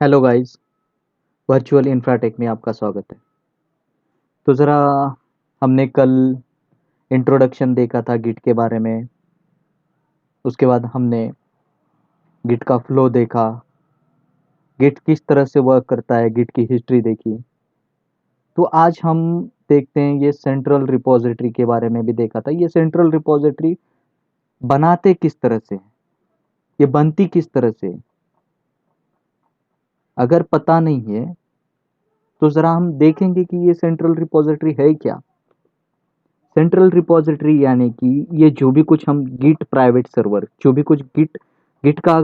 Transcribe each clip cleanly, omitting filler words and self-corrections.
Hello guys. Virtual Infratech में आपका स्वागत है। तो ज़रा हमने कल इंट्रोडक्शन देखा था गिट के बारे में। उसके बाद हमने गिट का फ्लो देखा, गिट किस तरह से वर्क करता है, गिट की हिस्ट्री देखी। तो आज हम देखते हैं ये सेंट्रल रिपोजिटरी के बारे में भी देखा था। ये सेंट्रल रिपोजिटरी बनाते किस तरह से हैं, ये बनती किस तरह से है। अगर पता नहीं है तो ज़रा हम देखेंगे कि ये सेंट्रल रिपोजिटरी है क्या। सेंट्रल रिपोजिटरी यानी कि ये जो भी कुछ हम गिट प्राइवेट सर्वर, जो भी कुछ गिट गिट का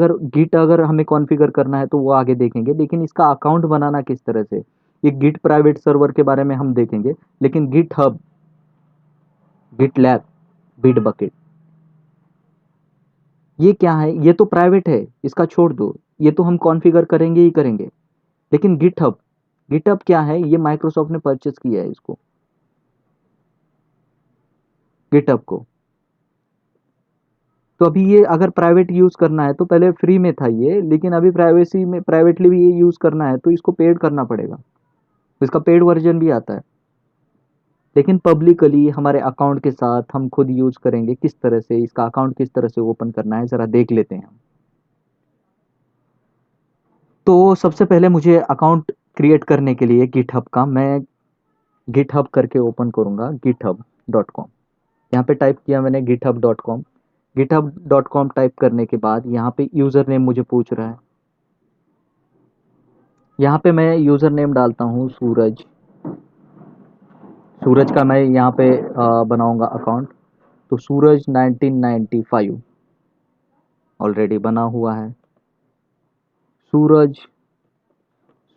अगर हमें कॉन्फ़िगर करना है तो वो आगे देखेंगे, लेकिन इसका अकाउंट बनाना किस तरह से, ये गिट प्राइवेट सर्वर के बारे में हम देखेंगे। लेकिन GitHub, GitLab, Bitbucket, ये क्या है? ये तो प्राइवेट है, इसका छोड़ दो, ये तो हम कॉन्फ़िगर करेंगे ही करेंगे। लेकिन गिट हब क्या है? ये माइक्रोसॉफ्ट ने परचेस किया है इसको, गिटहब को। तो अभी ये अगर प्राइवेट यूज करना है तो पहले फ्री में था ये, लेकिन अभी प्राइवेसी में, प्राइवेटली भी ये यूज करना है तो इसको पेड करना पड़ेगा। इसका पेड वर्जन भी आता है। लेकिन पब्लिकली हमारे अकाउंट के साथ हम खुद यूज करेंगे। किस तरह से इसका अकाउंट किस तरह से ओपन करना है जरा देख लेते हैं हम। तो सबसे पहले मुझे अकाउंट क्रिएट करने के लिए गिटहब का मैं गिटहब करके ओपन करूंगा, github.com। यहाँ पे टाइप किया मैंने github.com। github.com टाइप करने के बाद यहाँ पे यूजर नेम मुझे पूछ रहा है। यहाँ पे मैं यूज़र नेम डालता हूँ सूरज। सूरज का मैं यहाँ पे बनाऊंगा अकाउंट। तो सूरज 1995 ऑलरेडी बना हुआ है। सूरज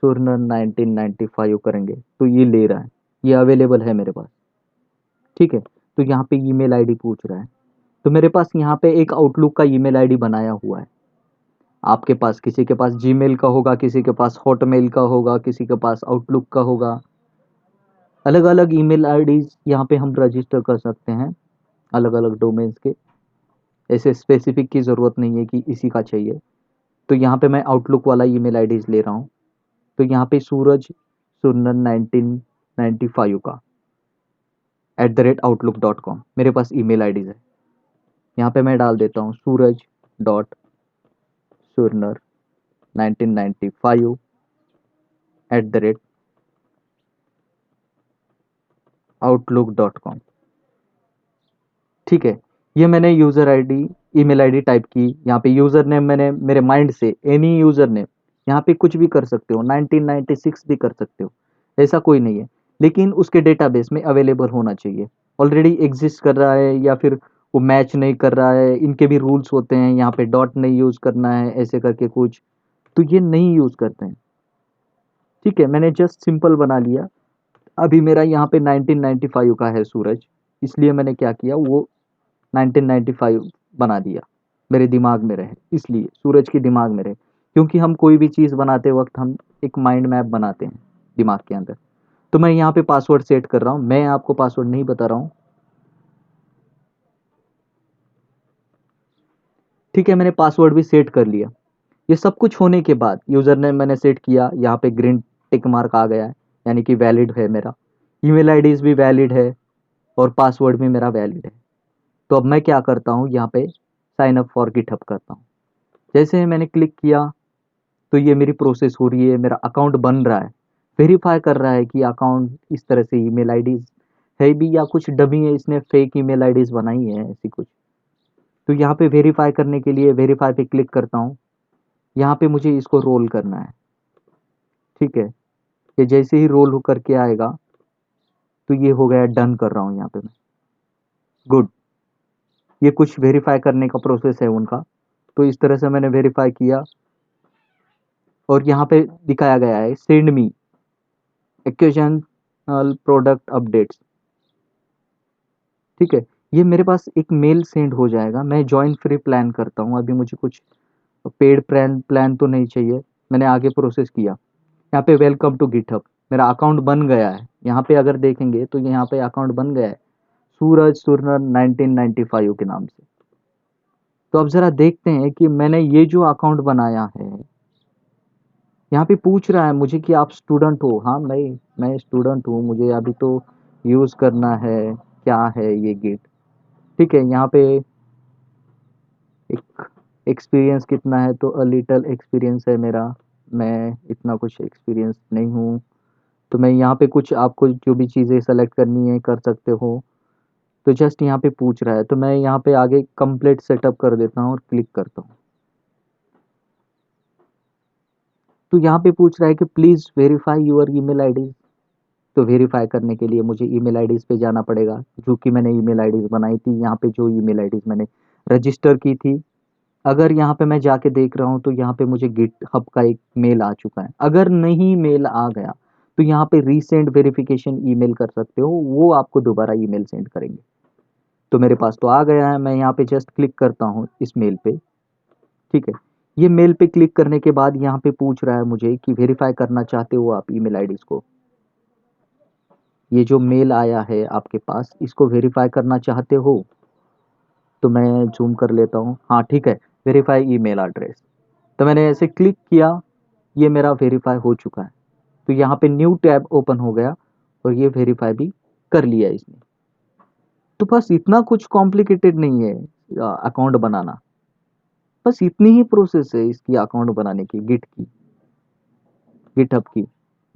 सुरनर 1995 करेंगे तो ये ले रहा है, ये अवेलेबल है मेरे पास। ठीक है। तो यहाँ पे ईमेल आईडी पूछ रहा है। तो मेरे पास यहाँ पे एक आउटलुक का ईमेल आईडी बनाया हुआ है। आपके पास, किसी के पास जीमेल का होगा, किसी के पास हॉटमेल का होगा, किसी के पास आउटलुक का होगा। अलग अलग ईमेल आईडीज यहाँ पे हम रजिस्टर कर सकते हैं, अलग अलग डोमेन्स के। ऐसे स्पेसिफिक की ज़रूरत नहीं है कि इसी का चाहिए। तो यहाँ पे मैं आउटलुक वाला ईमेल आईडीज ले रहा हूँ। तो यहाँ पे सूरज सुरनन 1995 का @outlook.com मेरे पास ईमेल आईडीज है। यहाँ पे मैं डाल देता हूँ सूरज डॉट सुरनर 1995 @outlook.com। ठीक है। ये मैंने user ID, email ID type की। यहाँ पे यूज़र नेम मैंने मेरे माइंड से एनी यूज़र नेम, यहाँ पे कुछ भी कर सकते हो, 1996 भी कर सकते हो, ऐसा कोई नहीं है। लेकिन उसके डेटाबेस में अवेलेबल होना चाहिए। ऑलरेडी एग्जिस्ट कर रहा है या फिर वो मैच नहीं कर रहा है, इनके भी रूल्स होते हैं। यहाँ पे डॉट नहीं यूज़ करना है, ऐसे करके कुछ, तो ये नहीं यूज़ करते हैं। ठीक है, मैंने जस्ट सिंपल बना लिया। अभी मेरा यहाँ पे 1995 का है सूरज, इसलिए मैंने क्या किया, वो 1995 बना दिया, मेरे दिमाग में रहे, इसलिए सूरज के दिमाग में रहे। क्योंकि हम कोई भी चीज़ बनाते वक्त हम एक माइंड मैप बनाते हैं दिमाग के अंदर। तो मैं यहाँ पे पासवर्ड सेट कर रहा हूँ, मैं आपको पासवर्ड नहीं बता रहा हूँ। ठीक है, मैंने पासवर्ड भी सेट कर लिया। ये सब कुछ होने के बाद यूज़र नेम मैंने सेट किया, यहाँ पे ग्रीन टिक मार्क आ गया है, यानी कि वैलिड है मेरा। ईमेल आईडीज भी वैलिड है और पासवर्ड भी मेरा वैलिड है। तो अब मैं क्या करता हूँ, यहाँ पे साइन अप फॉर गिटहब करता हूँ। जैसे ही मैंने क्लिक किया तो ये मेरी प्रोसेस हो रही है, मेरा अकाउंट बन रहा है। वेरीफाई कर रहा है कि अकाउंट इस तरह से ईमेल आईडीज है भी या कुछ डमी है, इसने फेक ईमेल आईडीज बनाई है ऐसी कुछ। तो यहाँ पे वेरीफाई करने के लिए वेरीफाई पे क्लिक करता हूँ। यहाँ पे मुझे इसको रोल करना है। ठीक है, ये जैसे ही रोल हो करके आएगा तो ये हो गया, डन कर रहा हूँ यहाँ पे मैं। गुड। ये कुछ वेरीफाई करने का प्रोसेस है उनका। तो इस तरह से मैंने वेरीफाई किया और यहाँ पे दिखाया गया है send me occasional product updates. ठीक है, ये मेरे पास एक मेल सेंड हो जाएगा। मैं जॉइन फ्री प्लान करता हूँ, अभी मुझे कुछ पेड प्लान प्लान तो नहीं चाहिए। मैंने आगे प्रोसेस किया। यहाँ पे वेलकम टू गिटहब, मेरा अकाउंट बन गया है। यहाँ पे अगर देखेंगे तो यहाँ पे अकाउंट बन गया है सूरज सुरनर 1995 के नाम से। तो अब जरा देखते हैं कि मैंने ये जो अकाउंट बनाया है, यहाँ पे पूछ रहा है मुझे कि आप स्टूडेंट हो। हाँ मैं स्टूडेंट हूँ, मुझे अभी तो यूज़ करना है। क्या है ये गिट? ठीक है, यहाँ पे एक एक्सपीरियंस कितना है, तो अ लिटल एक्सपीरियंस है मेरा। मैं इतना कुछ एक्सपीरियंस नहीं हूँ। तो मैं यहाँ पे कुछ आपको जो भी चीज़ें सेलेक्ट करनी है कर सकते हो। तो जस्ट यहाँ पे पूछ रहा है, तो मैं यहाँ पे आगे कंप्लीट सेटअप कर देता हूँ और क्लिक करता हूँ। तो यहाँ पे पूछ रहा है कि please verify your email ID. तो वेरीफाई करने के लिए मुझे ईमेल आईडीज़ पे जाना पड़ेगा, जो कि मैंने ईमेल आईडीज़ बनाई थी। यहाँ पे जो ईमेल आईडीज़ मैंने रजिस्टर की थी, अगर यहाँ पे मैं जाके देख रहा हूँ तो यहाँ पे मुझे गिटहब का एक मेल आ चुका है। अगर नहीं मेल आ गया तो यहाँ पे रीसेंड वेरिफिकेशन ईमेल कर सकते हो, वो आपको दोबारा ईमेल सेंड करेंगे। तो मेरे पास तो आ गया है, मैं यहाँ पे जस्ट क्लिक करता हूँ इस मेल पे। ठीक है, ये मेल पे क्लिक करने के बाद यहाँ पे पूछ रहा है मुझे कि वेरीफाई करना चाहते हो आप ईमेल आईडीज को। ये जो मेल आया है आपके पास, इसको वेरीफाई करना चाहते हो? तो मैं जूम कर लेता हूँ। हाँ ठीक है, वेरीफाई ईमेल एड्रेस। तो मैंने ऐसे क्लिक किया, ये मेरा वेरीफाई हो चुका है। तो यहाँ पे न्यू टैब ओपन हो गया और ये वेरीफाई भी कर लिया इसने। तो बस इतना कुछ कॉम्प्लिकेटेड नहीं है अकाउंट बनाना। बस इतनी ही प्रोसेस है इसकी अकाउंट बनाने की, गिट की, गिटहब की।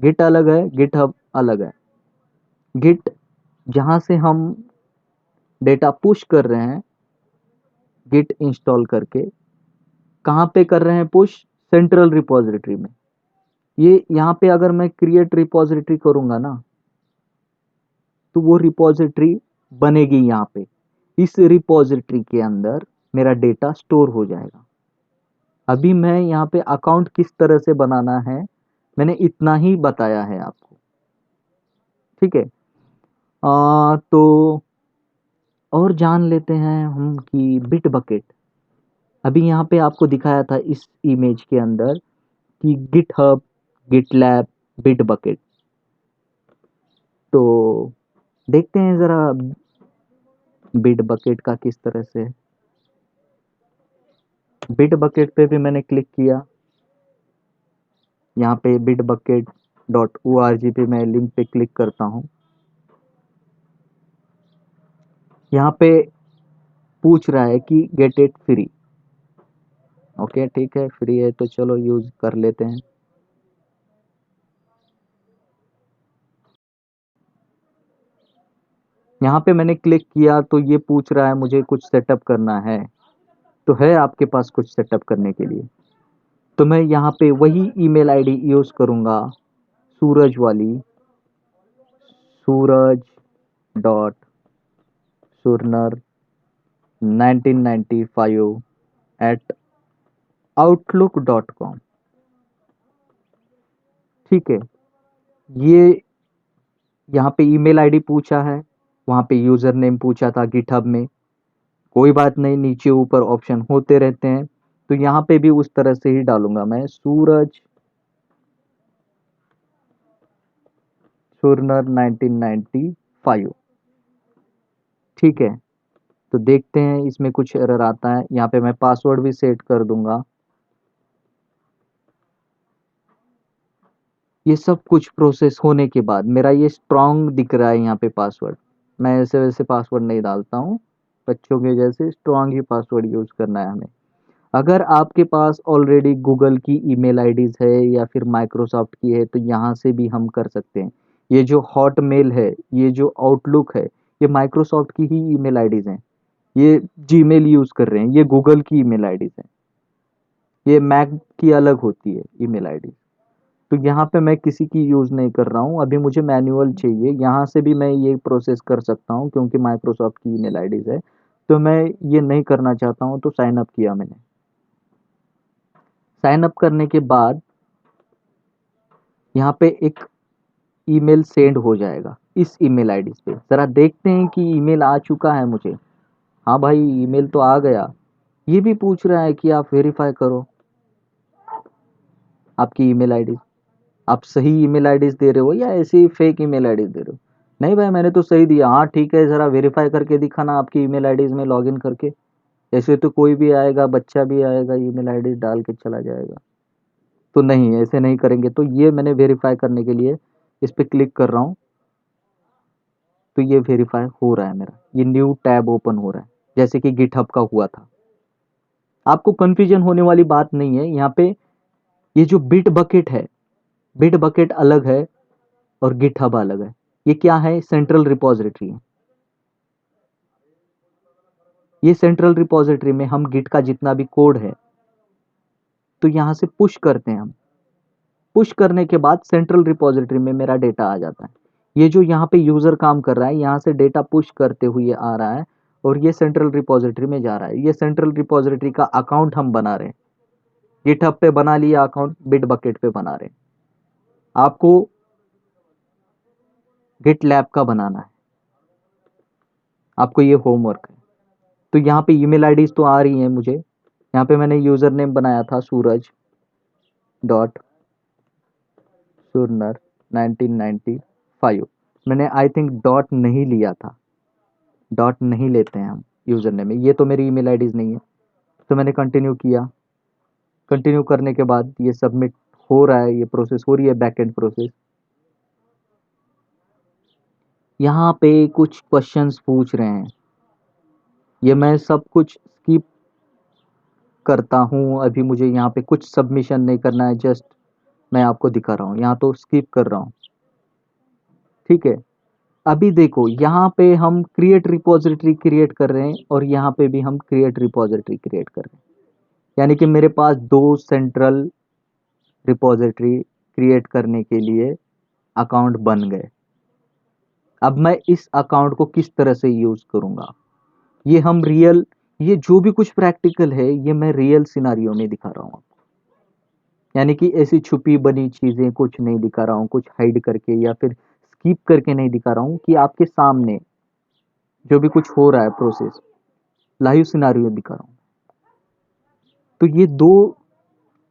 गिट अलग है, गिटहब अलग है। गिट जहाँ से हम डेटा पुश कर रहे हैं, गिट इंस्टॉल करके, कहाँ पे कर रहे हैं पुश? सेंट्रल रिपोजिटरी में। ये यहाँ पे अगर मैं क्रिएट रिपोजिटरी करूंगा ना, तो वो रिपोजिटरी बनेगी यहाँ पे। इस रिपोजिटरी के अंदर मेरा डेटा स्टोर हो जाएगा। अभी मैं यहाँ पे अकाउंट किस तरह से बनाना है, मैंने इतना ही बताया है आपको। ठीक है, तो और जान लेते हैं हम कि बिट बकेट। अभी यहाँ पे आपको दिखाया था इस इमेज के अंदर कि गिटहब, गिटलैब, बिट बकेट। तो देखते हैं ज़रा बिट बकेट का किस तरह से। बिट बकेट पे भी मैंने क्लिक किया। यहाँ पे बिट बकेट .org पे मैं लिंक पे क्लिक करता हूँ। यहाँ पे पूछ रहा है कि गेट इट फ्री। ओके ठीक है, फ्री है तो चलो यूज़ कर लेते हैं। यहाँ पे मैंने क्लिक किया तो ये पूछ रहा है मुझे कुछ सेटअप करना है। तो है आपके पास कुछ सेटअप करने के लिए? तो मैं यहाँ पे वही ईमेल आईडी यूज़ करूँगा, सूरज वाली, सूरज डॉट सुरनर 1995 एट outlook.com। ठीक है, ये यहाँ पे ईमेल आईडी पूछा है, वहाँ पे यूज़र नेम पूछा था गिटहब में। कोई बात नहीं, नीचे ऊपर ऑप्शन होते रहते हैं। तो यहाँ पे भी उस तरह से ही डालूंगा मैं, सूरज सुरनर 1995। ठीक है, तो देखते हैं इसमें कुछ एरर आता है। यहाँ पे मैं पासवर्ड भी सेट कर दूंगा। ये सब कुछ प्रोसेस होने के बाद मेरा ये स्ट्रांग दिख रहा है यहाँ पे पासवर्ड। मैं ऐसे वैसे पासवर्ड नहीं डालता हूँ, बच्चों के जैसे स्ट्रांग ही पासवर्ड यूज करना है हमें। अगर आपके पास ऑलरेडी गूगल की ईमेल आईडीज है या फिर माइक्रोसॉफ्ट की है, तो यहाँ से भी हम कर सकते हैं। ये जो हॉटमेल है, ये जो आउटलुक है, ये माइक्रोसॉफ्ट की ही ईमेल आईडीज हैं। ये जीमेल यूज कर रहे हैं, ये गूगल की ईमेल आईडीज हैं। ये मैक की अलग होती है ईमेल आईडी। तो यहाँ पे मैं किसी की यूज़ नहीं कर रहा हूँ, अभी मुझे मैनुअल चाहिए। यहाँ से भी मैं ये प्रोसेस कर सकता हूँ क्योंकि माइक्रोसॉफ्ट की ईमेल आईडीज है। तो मैं ये नहीं करना चाहता हूँ, तो साइन अप किया मैंने। साइन अप करने के बाद यहाँ पे एक ईमेल सेंड हो जाएगा इस ईमेल आईडी पे। ज़रा देखते हैं कि ईमेल आ चुका है मुझे। हाँ भाई, ईमेल तो आ गया। ये भी पूछ रहा है कि आप वेरीफाई करो आपकी ईमेल आईडी, आप सही ईमेल आईडीज दे रहे हो या ऐसी फेक ईमेल आईडीज दे रहे हो। नहीं भाई, मैंने तो सही दिया। हाँ ठीक है, ज़रा वेरीफाई करके दिखाना आपकी ईमेल आईडीज में लॉगिन करके। ऐसे तो कोई भी आएगा, बच्चा भी आएगा, ईमेल आईडी डाल के चला जाएगा। तो नहीं, ऐसे नहीं करेंगे। तो ये मैंने वेरीफाई करने के लिए इस पे क्लिक कर रहा हूँ, तो ये वेरीफाई हो रहा है मेरा, ये न्यू टैब ओपन हो रहा है जैसे कि गिटहब का हुआ था। आपको कंफ्यूजन होने वाली बात नहीं है यहाँ पे। ये जो बिट बकेट है, बिट बकेट अलग है और गिटहब अलग है। ये क्या है? सेंट्रल रिपोजिटरी है। ये सेंट्रल रिपोजिटरी में हम गिट का जितना भी कोड है तो यहाँ से पुश करते हैं हम। पुश करने के बाद सेंट्रल रिपोजिटरी में मेरा डेटा आ जाता है। ये जो यहाँ पे यूजर काम कर रहा है, यहाँ से डेटा पुश करते हुए आ रहा है और ये सेंट्रल रिपोजिटरी में जा रहा है। ये सेंट्रल रिपोजिटरी का अकाउंट हम बना रहे हैं। गिटहब पे बना लिया अकाउंट, बिट बकेट पे बना रहे हैं। आपको गिट लैब का बनाना है, आपको ये होमवर्क है। तो यहाँ पे ईमेल आईडीज तो आ रही है मुझे। यहाँ पे मैंने यूजर नेम बनाया था सूरज डॉट सुरनर 1995। मैंने आई थिंक डॉट नहीं लिया था, डॉट नहीं लेते हैं हम यूजर नेम में। ये तो मेरी ईमेल आईडीज नहीं है। तो मैंने कंटिन्यू किया। कंटिन्यू करने के बाद ये सबमिट हो रहा है, ये प्रोसेस हो रही है, बैकएंड प्रोसेस। यहाँ पे कुछ क्वेश्चंस पूछ रहे हैं, ये मैं सब कुछ स्किप करता हूँ। अभी मुझे यहाँ पे कुछ सबमिशन नहीं करना है, जस्ट मैं आपको दिखा रहा हूँ। यहाँ तो स्किप कर रहा हूँ, ठीक है। अभी देखो यहाँ पे हम क्रिएट रिपोजिटरी क्रिएट कर रहे हैं और यहाँ पे भी हम क्रिएट रिपोजिटरी क्रिएट कर रहे हैं। यानी कि मेरे पास दो सेंट्रल रिपोजिटरी क्रिएट करने के लिए अकाउंट बन गए। अब मैं इस अकाउंट को किस तरह से यूज करूंगा, ये हम रियल, ये जो भी कुछ प्रैक्टिकल है ये मैं रियल सिनारियो में दिखा रहा हूँ। यानी कि ऐसी छुपी बनी चीजें कुछ नहीं दिखा रहा हूँ, कुछ हाइड करके या फिर स्किप करके नहीं दिखा रहा हूँ, कि आपके सामने जो भी कुछ हो रहा है प्रोसेस लाइव सिनारियो दिखा रहा हूँ। तो ये दो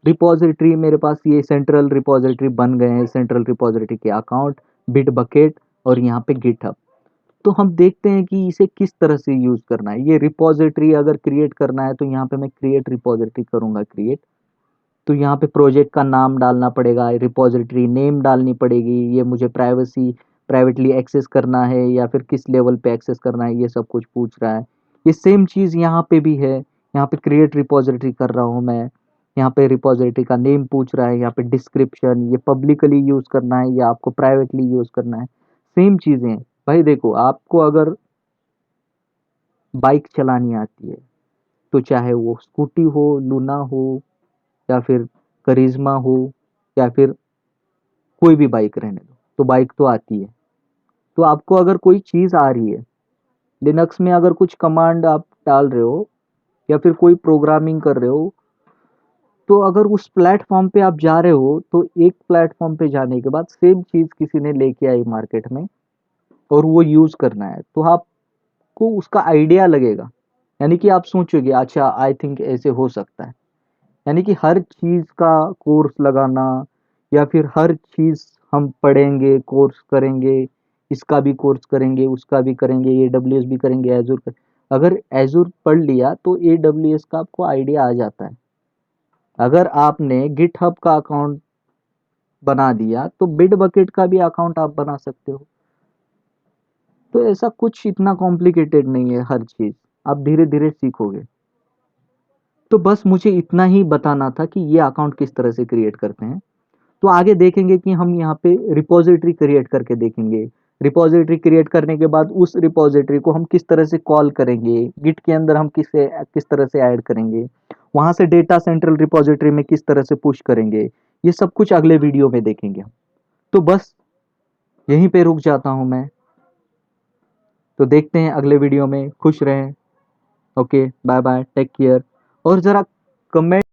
रिपोजिटरी मेरे पास, ये सेंट्रल रिपोजिटरी बन गए हैं। सेंट्रल रिपोजिटरी के अकाउंट बिट बकेट और यहाँ पे गिटहब। तो हम देखते हैं कि इसे किस तरह से यूज करना है। ये रिपोजिटरी अगर क्रिएट करना है तो यहाँ पे मैं क्रिएट रिपोजिटरी करूंगा, क्रिएट। तो यहाँ पे प्रोजेक्ट का नाम डालना पड़ेगा, रिपोजिटरी नेम डालनी पड़ेगी, ये मुझे प्राइवेटली एक्सेस करना है या फिर किस लेवल पे एक्सेस करना है, ये सब कुछ पूछ रहा है। ये सेम चीज़ यहाँ पे भी है। यहाँ पे क्रिएट रिपोजिटरी कर रहा हूँ मैं, यहाँ पे रिपोजिटरी का नेम पूछ रहा है, यहाँ पे डिस्क्रिप्शन, ये पब्लिकली यूज करना है या आपको प्राइवेटली यूज करना है। सेम चीज़ें हैं भाई। देखो, आपको अगर बाइक चलानी आती है तो चाहे वो स्कूटी हो, लूना हो, या फिर करिश्मा हो, या फिर कोई भी बाइक रहने दो, तो बाइक तो आती है। तो आपको अगर कोई चीज़ आ रही है, लिनक्स में अगर कुछ कमांड आप डाल रहे हो या फिर कोई प्रोग्रामिंग कर रहे हो, तो अगर उस प्लेटफॉर्म पे आप जा रहे हो तो एक प्लेटफॉर्म पे जाने के बाद सेम चीज़ किसी ने लेके आई मार्केट में और वो यूज़ करना है, तो आपको उसका आइडिया लगेगा। यानी कि आप सोचोगे अच्छा आई थिंक ऐसे हो सकता है। यानी कि हर चीज का कोर्स लगाना या फिर हर चीज हम पढ़ेंगे, कोर्स करेंगे, इसका भी कोर्स करेंगे, उसका भी करेंगे, एडब्ल्यूएस भी करेंगे, एजूर कर, अगर एजूर पढ़ लिया तो एडब्ल्यूएस का आपको आइडिया आ जाता है। अगर आपने गिटहब का अकाउंट बना दिया तो बिट बकेट का भी अकाउंट आप बना सकते हो। तो ऐसा कुछ इतना कॉम्प्लिकेटेड नहीं है, हर चीज आप धीरे धीरे सीखोगे। तो बस मुझे इतना ही बताना था कि ये अकाउंट किस तरह से क्रिएट करते हैं। तो आगे देखेंगे कि हम यहाँ पे रिपोजिटरी क्रिएट करके देखेंगे। रिपोजिटरी क्रिएट करने के बाद उस रिपोजिटरी को हम किस तरह से कॉल करेंगे, गिट के अंदर हम किस तरह से ऐड करेंगे, वहां से डेटा सेंट्रल रिपोजिटरी में किस तरह से पुश करेंगे, ये सब कुछ अगले वीडियो में देखेंगे। तो बस यहीं पे रुक जाता हूँ मैं। तो देखते हैं अगले वीडियो में। खुश रहें। Okay, bye bye, take care. और जरा कमेंट